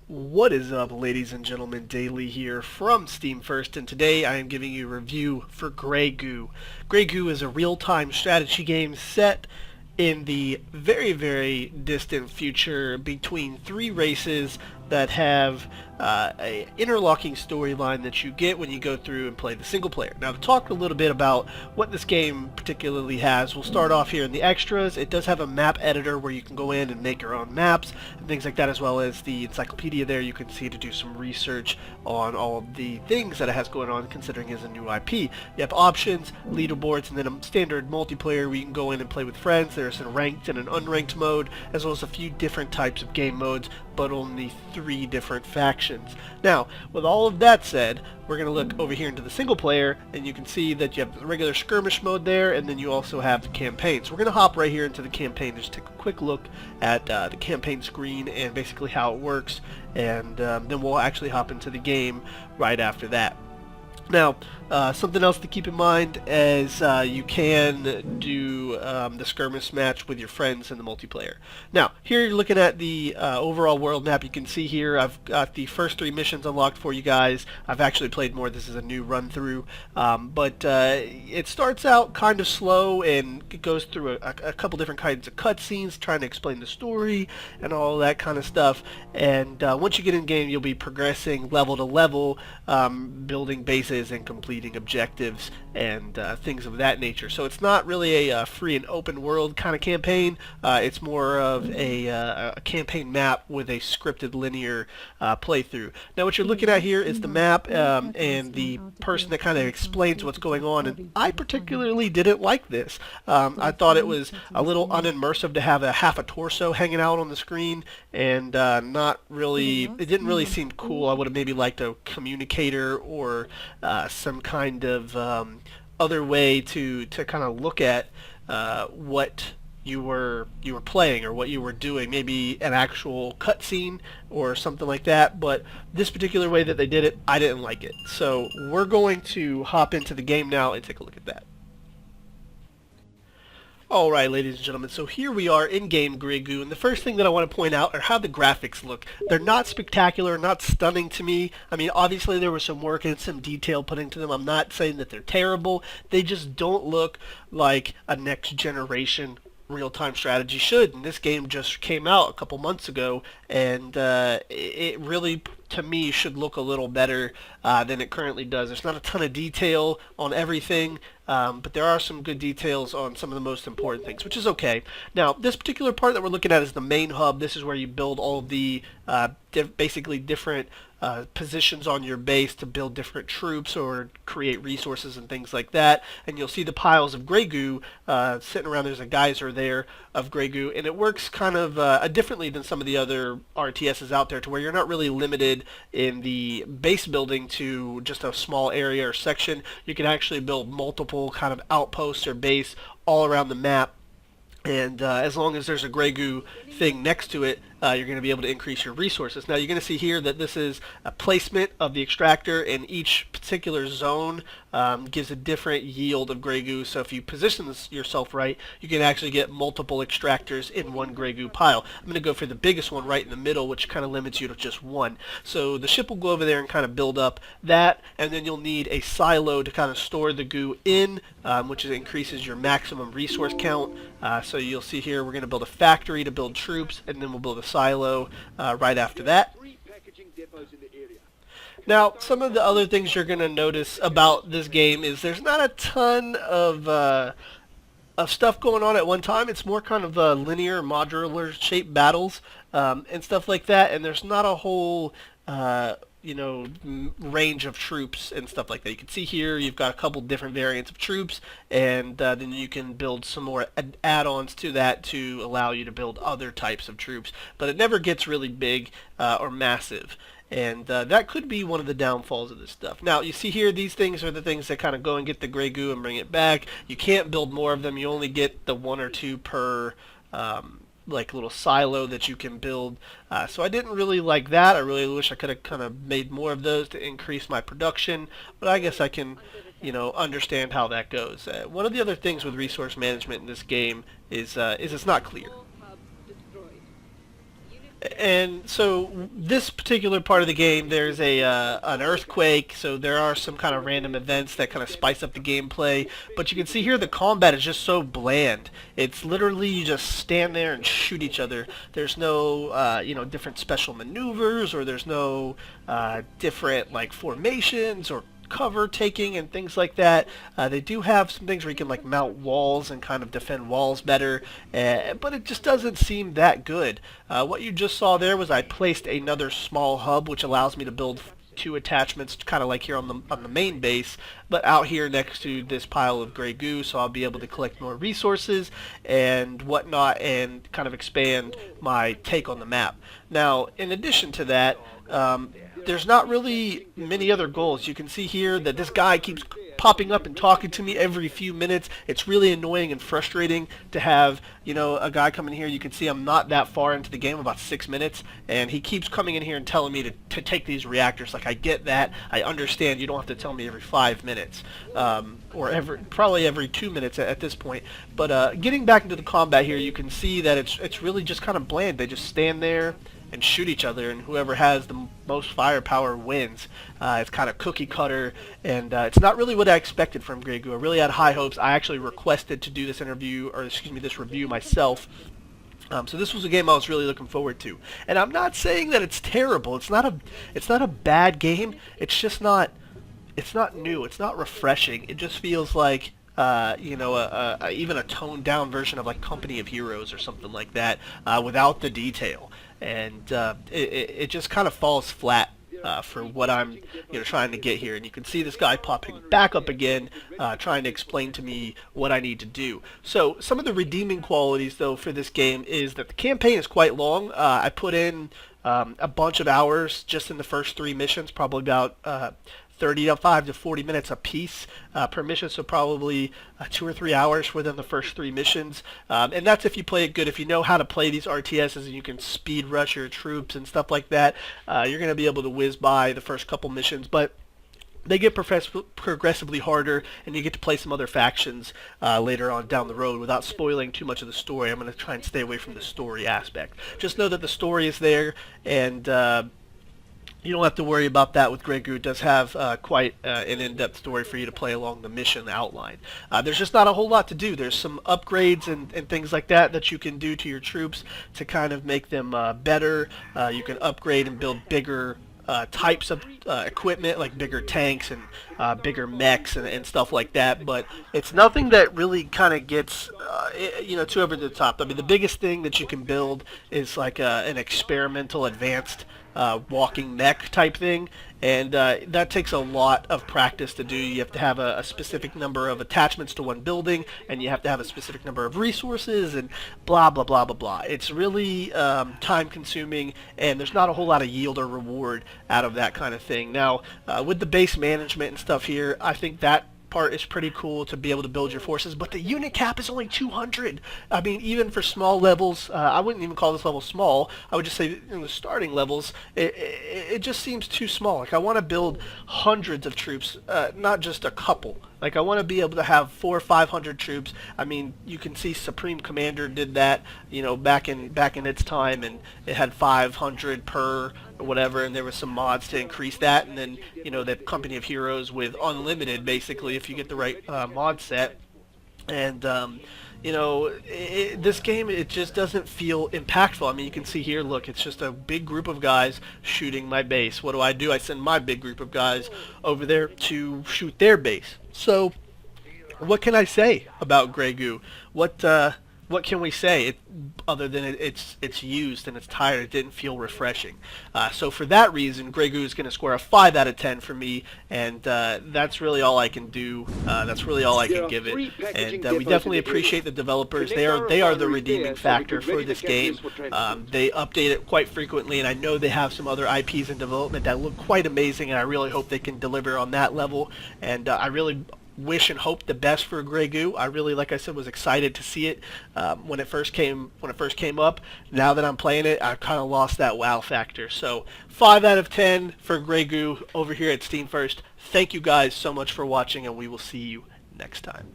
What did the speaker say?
What is up, ladies and gentlemen? Daily here from Steam First, and today I am giving you a review for Grey Goo. Grey Goo is a real-time strategy game set in the very, very distant future between three races that have a interlocking storyline that you get when you go through and play the single player. Now, to talk a little bit about what this game particularly has, we'll start off here in the extras. It does have a map editor where you can go in and make your own maps and things like that, as well as the encyclopedia there you can see to do some research on all of the things that it has going on, considering it's a new IP. You have options, leaderboards, and then a standard multiplayer where you can go in and play with friends. There's a ranked and an unranked mode, as well as a few different types of game modes, but only three different factions. Now, with all of that said, we're going to look over here into the single player, and you can see that you have the regular skirmish mode there, and then you also have the campaign. So we're going to hop right here into the campaign and just take a quick look at the campaign screen and basically how it works, and then we'll actually hop into the game right after that. Now, something else to keep in mind is you can do the skirmish match with your friends in the multiplayer. Now, here you're looking at the overall world map. You can see here I've got the first three missions unlocked for you guys. I've actually played more. This is a new run through, but it starts out kind of slow and it goes through a couple different kinds of cutscenes trying to explain the story and all that kind of stuff. And once you get in game, you'll be progressing level to level, building bases and completing objectives and things of that nature. So it's not really a free and open world kind of campaign. It's more of a campaign map with a scripted linear playthrough. Now what you're looking at here is the map and the person that kind of explains what's going on, and I particularly didn't like this. I thought it was a little unimmersive to have half a torso hanging out on the screen, and not really, it didn't really seem cool. I would have maybe liked a communicator or some kind of other way to kind of look at what you were playing or what you were doing, maybe an actual cutscene or something like that. But this particular way that they did it, I didn't like it. So we're going to hop into the game now and take a look at that. Alright, ladies and gentlemen, so here we are in game Grey Goo, and the first thing that I want to point out are how the graphics look. They're not spectacular, not stunning to me. I mean, obviously there was some work and some detail put into them. I'm not saying that they're terrible. They just don't look like a next generation real-time strategy should, and this game just came out a couple months ago, and it really, to me, should look a little better than it currently does. There's not a ton of detail on everything, but there are some good details on some of the most important things, which is okay. Now, this particular part that we're looking at is the main hub. This is where you build all of the basically different positions on your base to build different troops or create resources and things like that. And you'll see the piles of Grey Goo sitting around. There's a geyser there of Grey Goo, and it works kind of differently than some of the other RTSs out there, to where you're not really limited in the base building to just a small area or section. You can actually build multiple kind of outposts or base all around the map. And as long as there's a Grey Goo thing next to it, you're going to be able to increase your resources. Now you're going to see here that this is a placement of the extractor, and each particular zone gives a different yield of Grey Goo. So if you position yourself right, you can actually get multiple extractors in one Grey Goo pile. I'm going to go for the biggest one right in the middle, which kind of limits you to just one. So the ship will go over there and kind of build up that, and then you'll need a silo to kind of store the goo in, which increases your maximum resource count. So you'll see here we're going to build a factory to build troops, and then we'll build a silo right after that. Now, some of the other things you're going to notice about this game is there's not a ton of stuff going on at one time. It's more kind of linear, modular shaped battles and stuff like that, and there's not a whole range of troops and stuff like that. You can see here you've got a couple different variants of troops, and then you can build some more add-ons to that to allow you to build other types of troops, but it never gets really big or massive. And that could be one of the downfalls of this stuff. Now, you see here, these things are the things that kind of go and get the Grey Goo and bring it back. You can't build more of them. You only get the one or two per like little silo that you can build. So I didn't really like that. I really wish I could have kind of made more of those to increase my production, but I guess I can, understand how that goes. One of the other things with resource management in this game is it's not clear. And so this particular part of the game, there's a an earthquake, so there are some kind of random events that kind of spice up the gameplay. But you can see here the combat is just so bland. It's literally you just stand there and shoot each other. There's no different special maneuvers, or there's no different like formations or cover taking and things like that. They do have some things where you can like mount walls and kind of defend walls better, but it just doesn't seem that good. What you just saw there was I placed another small hub, which allows me to build two attachments, kind of like here on the main base, but out here next to this pile of gray goo, so I'll be able to collect more resources and whatnot, and kind of expand my take on the map. Now, in addition to that, there's not really many other goals. You can see here that this guy keeps popping up and talking to me every few minutes. It's really annoying and frustrating to have, a guy come in here. You can see I'm not that far into the game, about 6 minutes, and he keeps coming in here and telling me to take these reactors. Like, I get that. I understand you don't have to tell me every 5 minutes, or probably every 2 minutes at this point. But getting back into the combat here, you can see that it's really just kind of bland. They just stand there and shoot each other, and whoever has the most firepower wins. It's kind of cookie cutter, and it's not really what I expected from Grey Goo. I really had high hopes. I actually requested to do this this review myself. So this was a game I was really looking forward to, and I'm not saying that it's terrible. It's not a bad game. It's just not. It's not new. It's not refreshing. It just feels like even a toned down version of like Company of Heroes or something like that, without the detail, and it just kind of falls flat for what I'm trying to get here. And you can see this guy popping back up again, trying to explain to me what I need to do. So some of the redeeming qualities though for this game is that the campaign is quite long. I put in a bunch of hours just in the first 3 missions, probably about 35 to 40 minutes a piece per mission, so probably 2 or 3 hours within the first 3 missions. And that's if you play it good. If you know how to play these RTSs and you can speed rush your troops and stuff like that, you're going to be able to whiz by the first couple missions. But they get progressively harder, and you get to play some other factions later on down the road without spoiling too much of the story. I'm going to try and stay away from the story aspect. Just know that the story is there, and you don't have to worry about that with Grey Goo. It does have quite an in-depth story for you to play along the mission outline. There's just not a whole lot to do. There's some upgrades and things like that you can do to your troops to kind of make them better. You can upgrade and build bigger types of equipment, like bigger tanks and bigger mechs and stuff like that, but it's nothing that really kind of gets too over the top. I mean, the biggest thing that you can build is like an experimental advanced walking mech type thing, and that takes a lot of practice to do. You have to have a specific number of attachments to one building, and you have to have a specific number of resources, and blah blah blah blah blah. It's really time consuming, and there's not a whole lot of yield or reward out of that kind of thing. Now with the base management and stuff here, I think that part is pretty cool to be able to build your forces, but the unit cap is only 200. I mean, even for small levels, I wouldn't even call this level small. I would just say in the starting levels, it just seems too small. Like, I want to build hundreds of troops, not just a couple. Like, I want to be able to have 400 or 500 troops. I mean, you can see Supreme Commander did that, back in its time, and it had 500 per or whatever, and there was some mods to increase that, and then the Company of Heroes with unlimited, basically, if you get the right mod set. And this game, it just doesn't feel impactful. I mean, you can see here, look, it's just a big group of guys shooting my base. What do? I send my big group of guys over there to shoot their base. So what can I say about Grey Goo? What can we say other than it's used and it's tired? It didn't feel refreshing. So for that reason, Grey Goo is going to score a 5 out of 10 for me, and that's really all I can do. That's really all I can give it. And we definitely appreciate the developers. They are the redeeming factor for this game. They update it quite frequently, and I know they have some other IPs in development that look quite amazing, and I really hope they can deliver on that level. And I really wish and hope the best for Grey Goo. I really, like I said, was excited to see it when it first came up. Now that I'm playing it, I've kind of lost that wow factor. So 5 out of 10 for Grey Goo over here at Steam First. Thank you guys so much for watching, and we will see you next time.